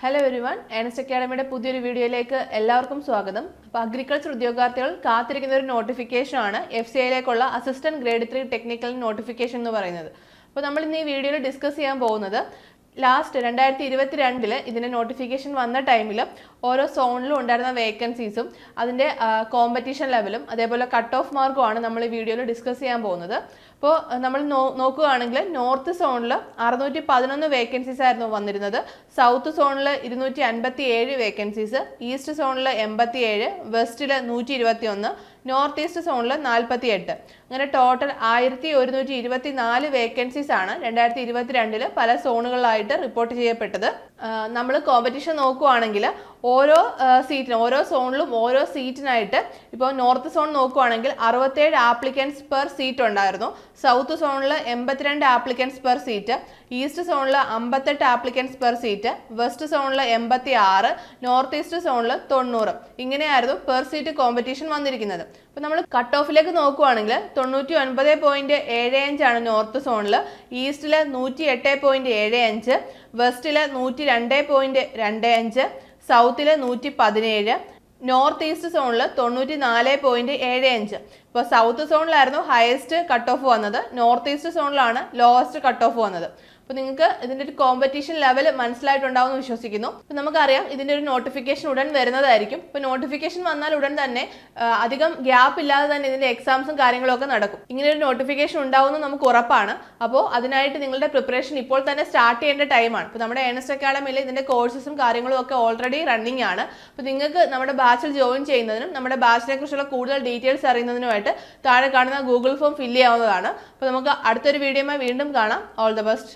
Hello everyone, Ernest അക്കാഡമിയുടെ പുതിയൊരു വീഡിയോയിലേക്ക് എല്ലാവർക്കും സ്വാഗതം. അപ്പോൾ അഗ്രികൾച്ചർ ഉദ്യോഗാർത്ഥികൾ കാത്തിരിക്കുന്ന ഒരു നോട്ടിഫിക്കേഷൻ ആണ് FCIയിലേക്കുള്ള അസിസ്റ്റന്റ് ഗ്രേഡ് 3 ടെക്നിക്കൽ നോട്ടിഫിക്കേഷൻ എന്ന് പറയുന്നത്. അപ്പോൾ നമ്മൾ ഇന്ന് ഈ വീഡിയോയിൽ ഡിസ്കസ് ചെയ്യാൻ പോകുന്നത് ലാസ്റ്റ് 2022 ഇതിൻ്റെ നോട്ടിഫിക്കേഷൻ വന്ന ടൈമിൽ ഓരോ സോണിലും ഉണ്ടായിരുന്ന വേക്കൻസീസും അതിൻ്റെ കോമ്പറ്റീഷൻ ലെവലും അതേപോലെ കട്ട് ഓഫ് മാർക്കുമാണ് നമ്മൾ ഈ വീഡിയോയിൽ ഡിസ്കസ് ചെയ്യാൻ പോകുന്നത്. അപ്പോൾ നമ്മൾ നോക്കുകയാണെങ്കിൽ നോർത്ത് സോണിൽ 611 വേക്കൻസീസ് ആയിരുന്നു വന്നിരുന്നത്, സൗത്ത് സോണിൽ 257 വേക്കൻസീസ്, ഈസ്റ്റ് സോണിൽ 87, വെസ്റ്റിൽ 121, നോർത്ത് ഈസ്റ്റ് സോണിൽ 48. അങ്ങനെ ടോട്ടൽ 1124 വേക്കൻസീസ് ആണ് 2022 പല സോണുകളിലായിട്ട് റിപ്പോർട്ട് ചെയ്യപ്പെട്ടത്. നമ്മൾ കോമ്പറ്റീഷൻ നോക്കുകയാണെങ്കിൽ ഓരോ സീറ്റിനും ഓരോ സോണിലും ഓരോ സീറ്റിനായിട്ട് ഇപ്പോൾ നോർത്ത് സോൺ നോക്കുകയാണെങ്കിൽ 67 ആപ്ലിക്കൻസ് പെർ സീറ്റ് ഉണ്ടായിരുന്നു, സൗത്ത് സോണിൽ 82 ആപ്ലിക്കൻസ് പെർ സീറ്റ്, ഈസ്റ്റ് സോണിൽ 58 ആപ്ലിക്കൻസ് പെർ സീറ്റ്, വെസ്റ്റ് സോണിൽ 86, നോർത്ത് ഈസ്റ്റ് സോണിൽ 90. ഇങ്ങനെയായിരുന്നു പെർ സീറ്റ് കോമ്പറ്റീഷൻ വന്നിരിക്കുന്നത്. അപ്പോൾ നമ്മൾ കട്ട് ഓഫിലേക്ക് നോക്കുകയാണെങ്കിൽ 99.75 ആണ് നോർത്ത് സോണിൽ, ഈസ്റ്റിൽ 108.75, വെസ്റ്റിൽ 102.25, സൗത്തിൽ 117, നോർത്ത് ഈസ്റ്റ് സോണിൽ 94.75. ഇപ്പോൾ സൗത്ത് സോണിലായിരുന്നു ഹയസ്റ്റ് കട്ട് ഓഫ് വന്നത്, നോർത്ത് ഈസ്റ്റ് സോണിലാണ് ലോവസ്റ്റ് കട്ട് ഓഫ് വന്നത്. അപ്പോൾ നിങ്ങൾക്ക് ഇതിൻ്റെ ഒരു കോമ്പറ്റീഷൻ ലെവൽ മനസ്സിലായിട്ടുണ്ടാവും എന്ന് വിശ്വസിക്കുന്നു. അപ്പോൾ നമുക്കറിയാം ഇതിൻ്റെ ഒരു നോട്ടിഫിക്കേഷൻ ഉടൻ വരുന്നതായിരിക്കും. ഇപ്പോൾ നോട്ടിഫിക്കേഷൻ വന്നാൽ ഉടൻ തന്നെ അധികം ഗ്യാപ്പ് ഇല്ലാതെ തന്നെ ഇതിൻ്റെ എക്സാംസും കാര്യങ്ങളൊക്കെ നടക്കും. ഇങ്ങനെ ഒരു നോട്ടിഫിക്കേഷൻ ഉണ്ടാവുമെന്ന് നമുക്ക് ഉറപ്പാണ്. അപ്പോൾ അതിനായിട്ട് നിങ്ങളുടെ പ്രിപ്പറേഷൻ ഇപ്പോൾ തന്നെ സ്റ്റാർട്ട് ചെയ്യേണ്ട ടൈമാണ്. ഇപ്പോൾ നമ്മുടെ ഏണസ്റ്റ് അക്കാഡമിയിൽ ഇതിൻ്റെ കോഴ്സസും കാര്യങ്ങളും ഒക്കെ ഓൾറെഡി റണ്ണിങ് ആണ്. അപ്പോൾ നിങ്ങൾക്ക് നമ്മുടെ ബാച്ചിൽ ജോയിൻ ചെയ്യുന്നതിനും നമ്മുടെ ബാച്ചിനെ കുറിച്ചുള്ള കൂടുതൽ ഡീറ്റെയിൽസ് അറിയുന്നതിനുമായിട്ട് താഴെ കാണുന്ന ഗൂഗിൾ ഫോം ഫില്ല് ചെയ്യാവുന്നതാണ്. അപ്പോൾ നമുക്ക് അടുത്തൊരു വീഡിയോയുമായി വീണ്ടും കാണാം. All the best.